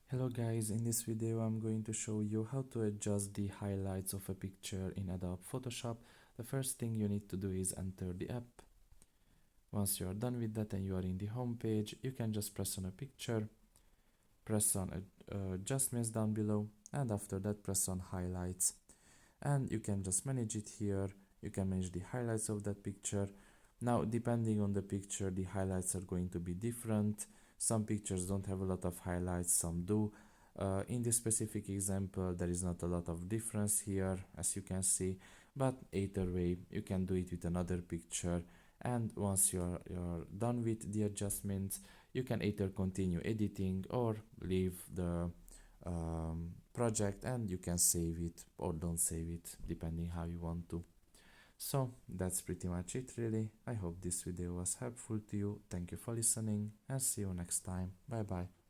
Hello guys, in this video I'm going to show you how to adjust the highlights of a picture in Adobe Photoshop. The first thing you need to do is enter the app. Once you are done with that and you are in the home page, you can just press on a picture, press on adjustments down below, and after that press on highlights. And you can just manage it here. You can manage the highlights of that picture. Now, depending on the picture, the highlights are going to be different. Some pictures don't have a lot of highlights, some do. In this specific example, there is not a lot of difference here, as you can see, but either way, you can do it with another picture. And once you're done with the adjustments, you can either continue editing or leave the project, and you can save it or don't save it depending how you want to. So that's pretty much it really. I hope this video was helpful to you. Thank you for listening and see you next time. Bye bye.